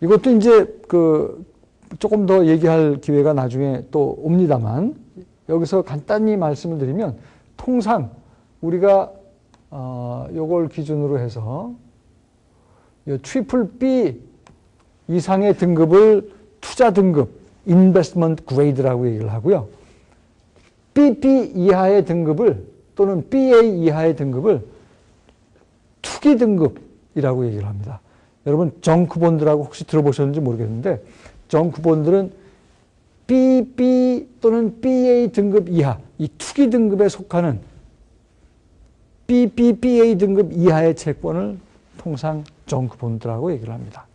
이것도 이제 조금 더 얘기할 기회가 나중에 또 옵니다만, 여기서 간단히 말씀을 드리면, 통상 우리가 요걸 기준으로 해서 요 트리플 B 이상의 등급을 투자 등급, investment grade라고 얘기를 하고요. BB 이하의 등급을 또는 BA 이하의 등급을 투기 등급이라고 얘기를 합니다. 여러분 정크본드라고 혹시 들어보셨는지 모르겠는데, 정크본드는 BB 또는 BA 등급 이하, 이 투기 등급에 속하는 BB, BA 등급 이하의 채권을 통상 정크본드라고 얘기를 합니다.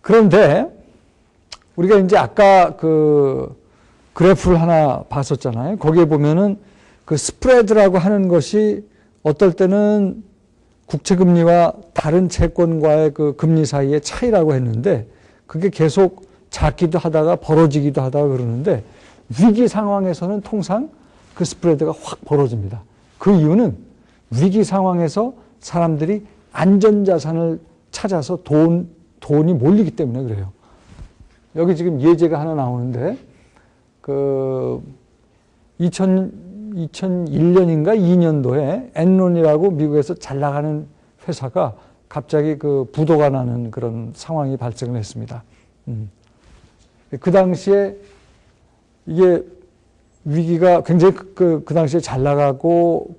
그런데 우리가 이제 아까 그래프를 하나 봤었잖아요. 거기에 보면은 그 스프레드라고 하는 것이 어떨 때는 국채금리와 다른 채권과의 그 금리 사이의 차이라고 했는데, 그게 계속 작기도 하다가 벌어지기도 하다가 그러는데, 위기 상황에서는 통상 그 스프레드가 확 벌어집니다. 그 이유는 위기 상황에서 사람들이 안전자산을 찾아서 돈이 몰리기 때문에 그래요. 여기 지금 예제가 하나 나오는데, 2001년인가 2년도에 엔론이라고 미국에서 잘 나가는 회사가 갑자기 부도가 나는 그런 상황이 발생을 했습니다. 그 당시에 이게 위기가 굉장히 그 당시에 잘 나가고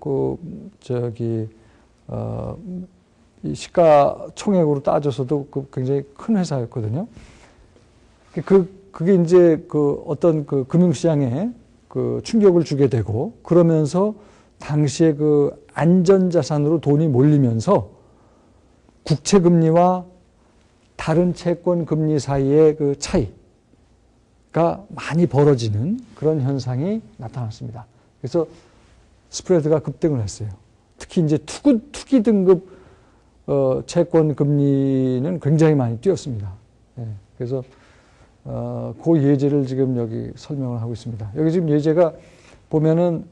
이 시가총액으로 따져서도 굉장히 큰 회사였거든요. 그게 이제 어떤 금융시장에 충격을 주게 되고, 그러면서 당시에 안전자산으로 돈이 몰리면서 국채금리와 다른 채권금리 사이의 차이가 많이 벌어지는 그런 현상이 나타났습니다. 그래서 스프레드가 급등을 했어요. 특히 이제 투기 등급 채권금리는 굉장히 많이 뛰었습니다. 네, 그래서 그 예제를 지금 여기 설명을 하고 있습니다. 여기 지금 예제가 보면은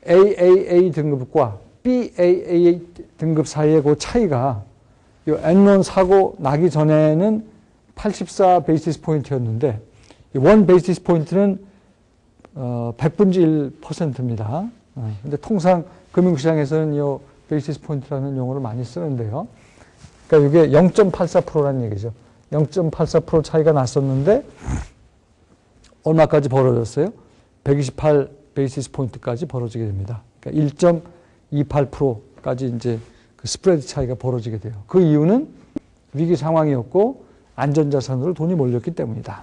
AAA 등급과 BAA 등급 사이의 그 차이가 이 엔론 사고 나기 전에는 84 베이시스 포인트였는데, 이 1 베이시스 포인트는 100분의 1%입니다. 근데 통상 금융시장에서는 이 베이시스 포인트라는 용어를 많이 쓰는데요. 그러니까 이게 0.84%라는 얘기죠. 0.84% 차이가 났었는데 얼마까지 벌어졌어요? 128 베이시스 포인트까지 벌어지게 됩니다. 그러니까 1.28%까지 이제 그 스프레드 차이가 벌어지게 돼요. 그 이유는 위기 상황이었고 안전자산으로 돈이 몰렸기 때문이다.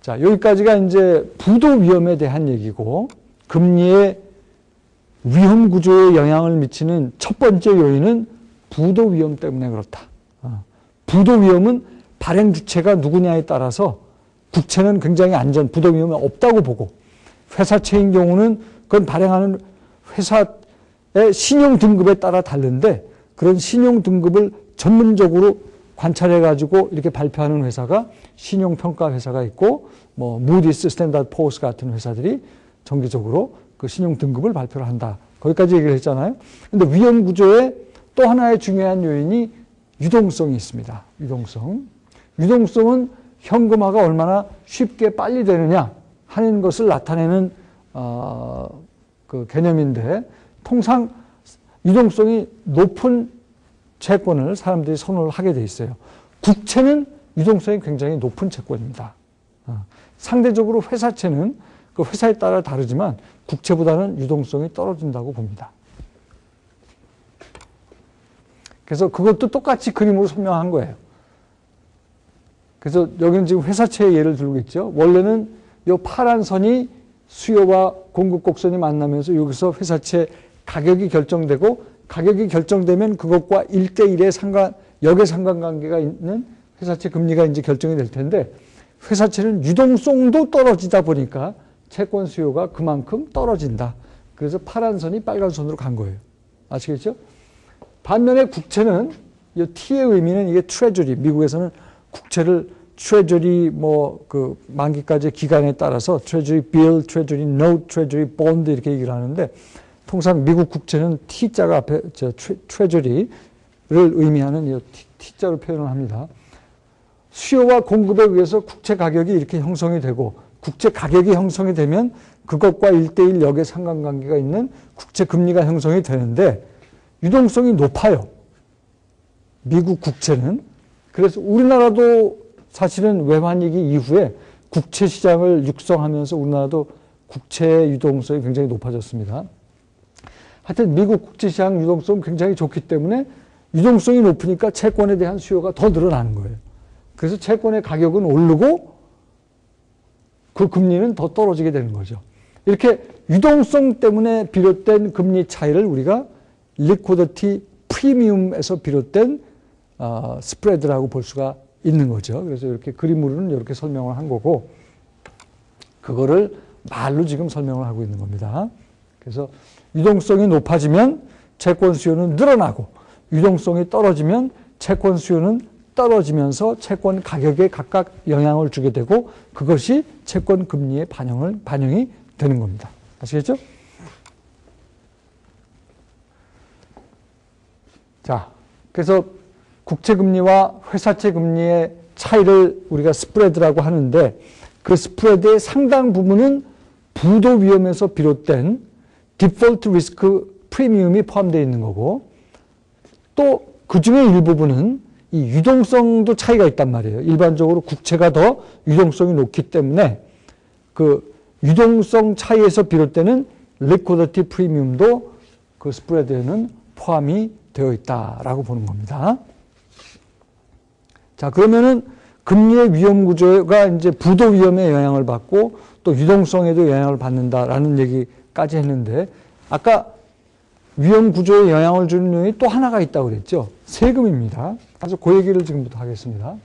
자, 여기까지가 이제 부도 위험에 대한 얘기고, 금리의 위험 구조에 영향을 미치는 첫 번째 요인은 부도 위험 때문에 그렇다. 부도 위험은 발행 주체가 누구냐에 따라서 국채는 굉장히 부도 위험이 없다고 보고, 회사채인 경우는 그건 발행하는 회사의 신용 등급에 따라 다른데, 그런 신용 등급을 전문적으로 관찰해가지고 이렇게 발표하는 회사가 신용평가 회사가 있고, 무디스, 스탠다드 포어스 같은 회사들이 정기적으로 그 신용 등급을 발표를 한다. 거기까지 얘기를 했잖아요. 근데 위험 구조에 또 하나의 중요한 요인이 유동성이 있습니다. 유동성은 현금화가 얼마나 쉽게 빨리 되느냐 하는 것을 나타내는 그 개념인데, 통상 유동성이 높은 채권을 사람들이 선호를 하게 돼 있어요. 국채는 유동성이 굉장히 높은 채권입니다. 상대적으로 회사채는 그 회사에 따라 다르지만 국채보다는 유동성이 떨어진다고 봅니다. 그래서 그것도 똑같이 그림으로 설명한 거예요. 그래서 여기는 지금 회사채의 예를 들고 있죠. 원래는 이 파란 선이 수요와 공급 곡선이 만나면서 여기서 회사채 가격이 결정되고, 가격이 결정되면 그것과 1대1의 역의 상관관계가 있는 회사채 금리가 이제 결정이 될 텐데, 회사채는 유동성도 떨어지다 보니까 채권 수요가 그만큼 떨어진다. 그래서 파란 선이 빨간 선으로 간 거예요. 아시겠죠? 반면에 국채는 이 T의 의미는 이게 트레저리, 미국에서는 국채를 트레저리 만기까지의 기간에 따라서 트레저리 빌, 트레저리 노트, 트레저리 본드 이렇게 얘기를 하는데, 통상 미국 국채는 T자가 앞에 트레저리를 의미하는 이 T자로 표현을 합니다. 수요와 공급에 의해서 국채 가격이 이렇게 형성이 되고 국채 가격이 형성이 되면 그것과 1대1 역의 상관관계가 있는 국채 금리가 형성이 되는데 유동성이 높아요. 미국 국채는. 그래서 우리나라도 사실은 외환위기 이후에 국채 시장을 육성하면서 우리나라도 국채 유동성이 굉장히 높아졌습니다. 하여튼 미국 국채 시장 유동성은 굉장히 좋기 때문에 유동성이 높으니까 채권에 대한 수요가 더 늘어나는 거예요. 그래서 채권의 가격은 오르고 그 금리는 더 떨어지게 되는 거죠. 이렇게 유동성 때문에 비롯된 금리 차이를 우리가 리퀴디티 프리미엄에서 비롯된 스프레드라고 볼 수가 있는 거죠. 그래서 이렇게 그림으로는 이렇게 설명을 한 거고 그거를 말로 지금 설명을 하고 있는 겁니다. 그래서 유동성이 높아지면 채권 수요는 늘어나고 유동성이 떨어지면 채권 수요는 떨어지면서 채권 가격에 각각 영향을 주게 되고 그것이 채권 금리에 반영이 되는 겁니다. 아시겠죠? 자, 그래서 국채 금리와 회사채 금리의 차이를 우리가 스프레드라고 하는데 그 스프레드의 상당 부분은 부도 위험에서 비롯된 디폴트 리스크 프리미엄이 포함되어 있는 거고 또 그 중에 일부분은 이 유동성도 차이가 있단 말이에요. 일반적으로 국채가 더 유동성이 높기 때문에 그 유동성 차이에서 비롯되는 리퀴디티 프리미엄도 그 스프레드에는 포함이 되어 있다라고 보는 겁니다. 자, 그러면은 금리의 위험 구조가 이제 부도 위험에 영향을 받고 또 유동성에도 영향을 받는다라는 얘기까지 했는데 아까 위험 구조에 영향을 주는 요인이 또 하나가 있다고 그랬죠. 세금입니다. 그래서 그 얘기를 지금부터 하겠습니다.